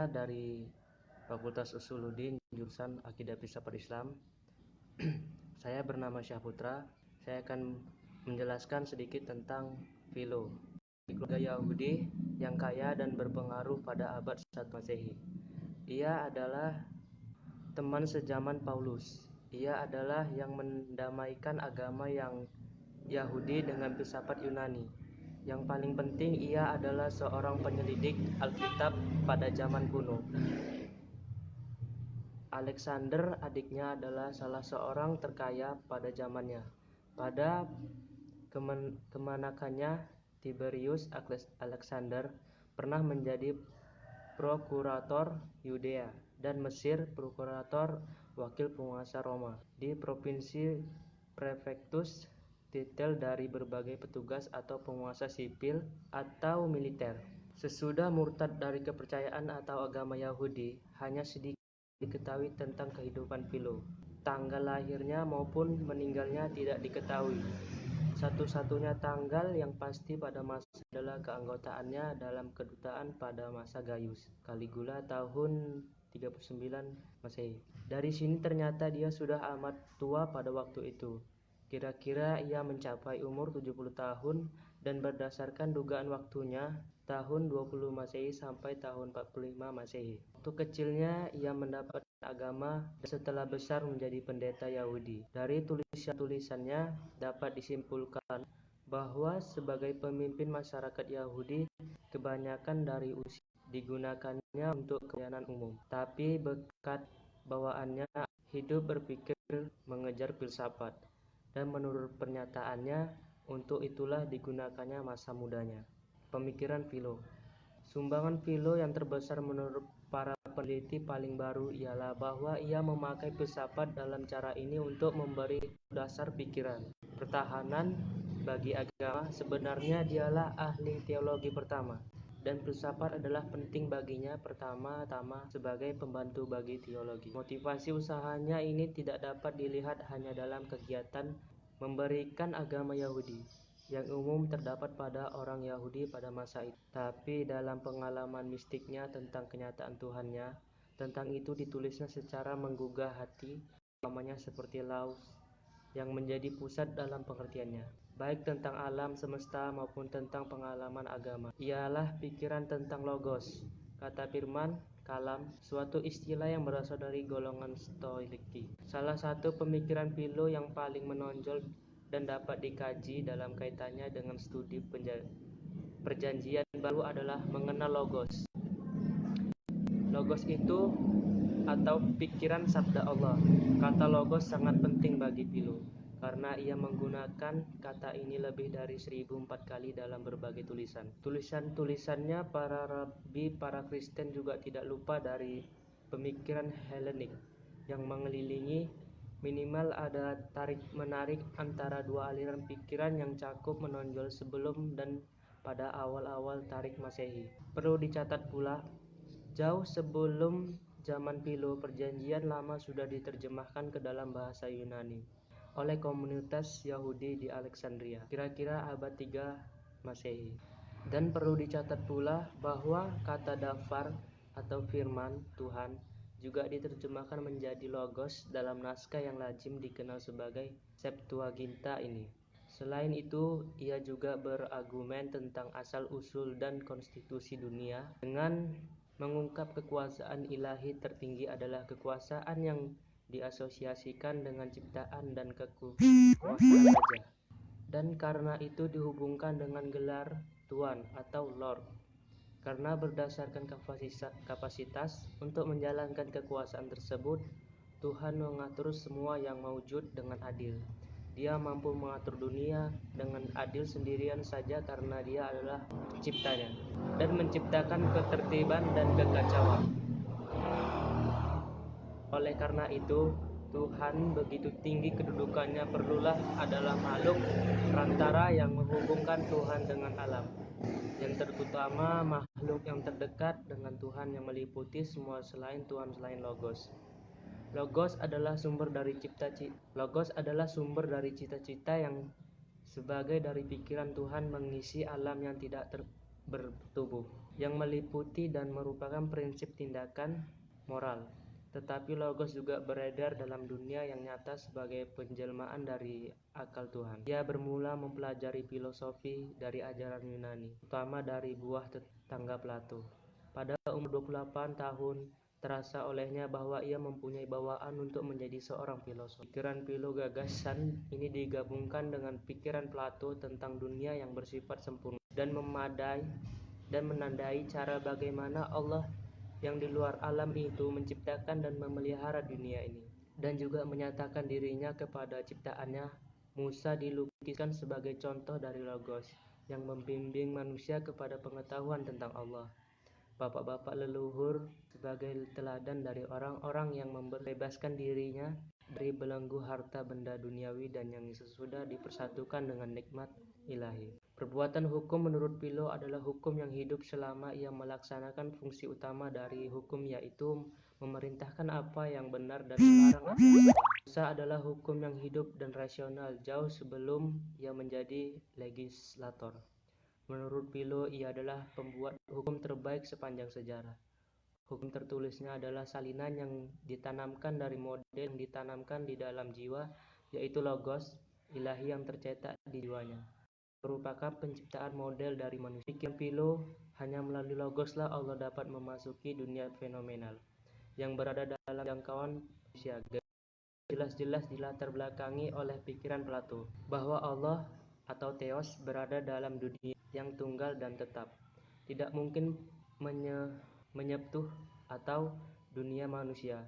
saya dari Fakultas Usuluddin jurusan Akidah Filsafat Islam. Saya bernama Syahputra. Saya akan menjelaskan sedikit tentang Philo, keluarga Yahudi yang kaya dan berpengaruh pada abad 1 Masehi. Ia adalah teman sejaman Paulus. Ia adalah yang mendamaikan agama yang Yahudi dengan filsafat Yunani. Yang paling penting, ia adalah seorang penyelidik Alkitab pada zaman kuno. Alexander, adiknya, adalah salah seorang terkaya pada zamannya. Pada kemanakannya, Tiberius Alexander pernah menjadi prokurator Yudea dan Mesir, prokurator wakil penguasa Roma di provinsi prefectus, titel dari berbagai petugas atau penguasa sipil atau militer. Sesudah murtad dari kepercayaan atau agama Yahudi, hanya sedikit diketahui tentang kehidupan Philo. Tanggal lahirnya maupun meninggalnya tidak diketahui. Satu-satunya tanggal yang pasti pada masa adalah keanggotaannya dalam kedutaan pada masa Gaius Caligula tahun 39 Masehi. Dari sini ternyata dia sudah amat tua pada waktu itu. Kira-kira ia mencapai umur 70 tahun dan berdasarkan dugaan waktunya tahun 20 Masehi sampai tahun 45 Masehi. Waktu kecilnya ia mendapat agama dan setelah besar menjadi pendeta Yahudi. Dari tulisan-tulisannya dapat disimpulkan bahwa sebagai pemimpin masyarakat Yahudi, kebanyakan dari usia digunakannya untuk kepentingan umum. Tapi berkat bawaannya hidup berpikir mengejar filsafat, dan menurut pernyataannya, untuk itulah digunakannya masa mudanya. Pemikiran Philo. Sumbangan Philo yang terbesar menurut para peneliti paling baru ialah bahwa ia memakai filsafat dalam cara ini untuk memberi dasar pikiran. Pertahanan bagi agama, sebenarnya dialah ahli teologi pertama, dan filsafat adalah penting baginya pertama-tama sebagai pembantu bagi teologi. Motivasi usahanya ini tidak dapat dilihat hanya dalam kegiatan memberikan agama Yahudi yang umum terdapat pada orang Yahudi pada masa itu, tapi dalam pengalaman mistiknya tentang kenyataan Tuhannya. Tentang itu ditulisnya secara menggugah hati, umpamanya seperti Laos yang menjadi pusat dalam pengertiannya, baik tentang alam semesta maupun tentang pengalaman agama. Ialah pikiran tentang logos, kata firman, kalam, suatu istilah yang berasal dari golongan Stoiki. Salah satu pemikiran Philo yang paling menonjol dan dapat dikaji dalam kaitannya dengan studi perjanjian baru adalah mengenal logos. Logos itu atau pikiran sabda Allah. Kata logos sangat penting bagi Philo karena ia menggunakan kata ini lebih dari 1004 kali dalam berbagai tulisan. Tulisan-tulisannya para rabi, para Kristen juga tidak lupa dari pemikiran Helenik yang mengelilingi. Minimal ada tarik-menarik antara dua aliran pikiran yang cakup menonjol sebelum dan pada awal-awal tarik Masehi. Perlu dicatat pula, jauh sebelum zaman Philo, perjanjian lama sudah diterjemahkan ke dalam bahasa Yunani oleh komunitas Yahudi di Alexandria, kira-kira abad 3 Masehi. Dan perlu dicatat pula bahwa kata dafar atau firman Tuhan juga diterjemahkan menjadi logos dalam naskah yang lazim dikenal sebagai Septuaginta ini. Selain itu, ia juga berargumen tentang asal-usul dan konstitusi dunia dengan mengungkap kekuasaan ilahi tertinggi adalah kekuasaan yang diasosiasikan dengan ciptaan dan kekuasaan raja, dan karena itu dihubungkan dengan gelar Tuan atau Lord, karena berdasarkan kapasitas untuk menjalankan kekuasaan tersebut, Tuhan mengatur semua yang maujud dengan adil. Dia mampu mengatur dunia dengan adil sendirian saja karena dia adalah penciptanya dan menciptakan ketertiban dan kekacauan. Oleh karena itu, Tuhan begitu tinggi kedudukannya, perlulah adalah makhluk perantara yang menghubungkan Tuhan dengan alam. Yang terutama makhluk yang terdekat dengan Tuhan yang meliputi semua selain Tuhan, selain Logos. Logos adalah sumber dari cita-cita yang sebagai dari pikiran Tuhan mengisi alam yang tidak bertubuh, yang meliputi dan merupakan prinsip tindakan moral. Tetapi logos juga beredar dalam dunia yang nyata sebagai penjelmaan dari akal Tuhan. Dia bermula mempelajari filosofi dari ajaran Yunani, terutama dari buah tetangga Plato. Pada umur 28 tahun, terasa olehnya bahwa ia mempunyai bawaan untuk menjadi seorang filosof. Pikiran Philo gagasan ini digabungkan dengan pikiran Plato tentang dunia yang bersifat sempurna dan menandai cara bagaimana Allah yang di luar alam itu menciptakan dan memelihara dunia ini, dan juga menyatakan dirinya kepada ciptaannya. Musa dilukiskan sebagai contoh dari logos yang membimbing manusia kepada pengetahuan tentang Allah. Bapak-bapak leluhur sebagai teladan dari orang-orang yang membebaskan dirinya dari belenggu harta benda duniawi dan yang sesudah dipersatukan dengan nikmat ilahi. Perbuatan hukum menurut Philo adalah hukum yang hidup selama ia melaksanakan fungsi utama dari hukum, yaitu memerintahkan apa yang benar dan melarang apa yang salah. Dosa adalah hukum yang hidup dan rasional jauh sebelum ia menjadi legislator. Menurut Philo, ia adalah pembuat hukum terbaik sepanjang sejarah. Hukum tertulisnya adalah salinan yang ditanamkan dari model yang ditanamkan di dalam jiwa, yaitu logos ilahi yang tercetak di jiwanya. Merupakan penciptaan model dari manusia. Pikiran Philo, hanya melalui logoslah Allah dapat memasuki dunia fenomenal yang berada dalam jangkauan manusia. Jelas-jelas dilatar belakangi oleh pikiran Plato bahwa Allah atau Theos berada dalam dunia yang tunggal dan tetap, tidak mungkin menyepuh, atau dunia manusia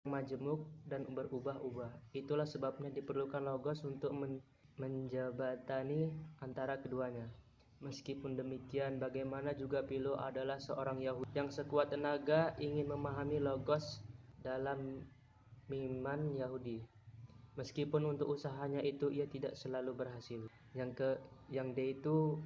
yang majemuk dan berubah-ubah. Itulah sebabnya diperlukan logos untuk menjabatani antara keduanya. Meskipun demikian, bagaimana juga Philo adalah seorang Yahudi yang sekuat tenaga ingin memahami logos dalam iman Yahudi. Meskipun untuk usahanya itu ia tidak selalu berhasil. Yang D itu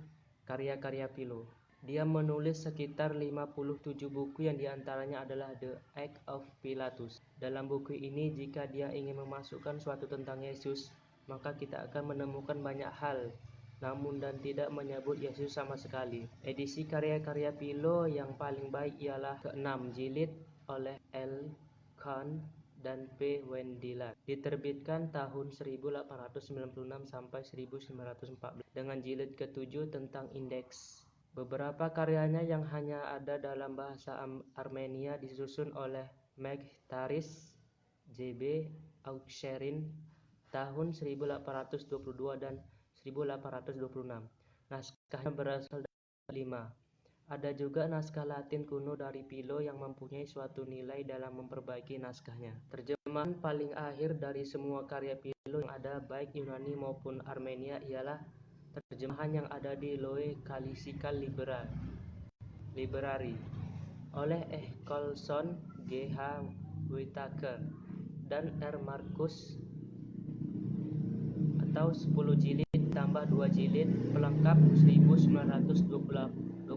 karya-karya Philo. Dia menulis sekitar 57 buku yang diantaranya adalah The Act of Pilatus. Dalam buku ini, jika dia ingin memasukkan suatu tentang Yesus, maka kita akan menemukan banyak hal, namun dan tidak menyebut Yesus sama sekali. Edisi karya-karya Philo yang paling baik ialah ke-6 jilid oleh L. Kahn dan P. Wendiland, diterbitkan tahun 1896 sampai 1914 dengan jilid ke-7 tentang indeks. Beberapa karyanya yang hanya ada dalam bahasa Armenia disusun oleh Megtaris J.B. Auxerine tahun 1822 dan 1826. Naskahnya berasal dari 5. Ada juga naskah Latin kuno dari Philo yang mempunyai suatu nilai dalam memperbaiki naskahnya. Terjemahan paling akhir dari semua karya Philo yang ada baik Yunani maupun Armenia ialah terjemahan yang ada di Loe Classical Library oleh Colson, G. H. Whitaker, dan R. Marcus, atau 10 jilid ditambah 2 jilid pelengkap 1929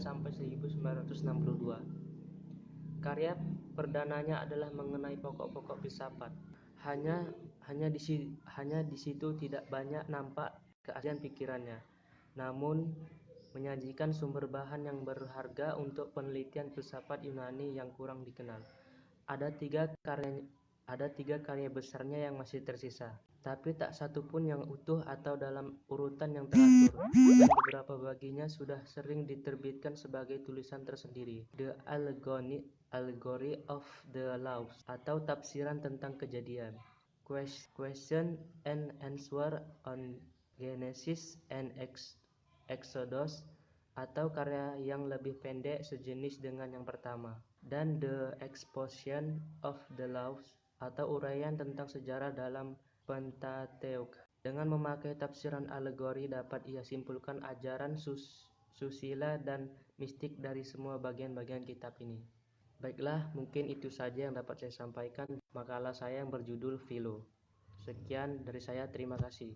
sampai 1962. Karya perdananya adalah mengenai pokok-pokok filsafat. Hanya di situ tidak banyak nampak keaslian pikirannya, namun menyajikan sumber bahan yang berharga untuk penelitian filsafat Yunani yang kurang dikenal. Ada tiga karya besarnya yang masih tersisa, tapi tak satu pun yang utuh atau dalam urutan yang teratur, dan beberapa baginya sudah sering diterbitkan sebagai tulisan tersendiri. The Allegory of the Laws, atau tafsiran tentang kejadian. Question and Answer on Genesis and Exodus, atau karya yang lebih pendek sejenis dengan yang pertama. Dan The Exposition of the Laws, atau uraian tentang sejarah dalam Pentateuch. Dengan memakai tafsiran alegori dapat ia simpulkan ajaran susila dan mistik dari semua bagian-bagian kitab ini. Baiklah, mungkin itu saja yang dapat saya sampaikan makalah saya yang berjudul Philo. Sekian dari saya, terima kasih.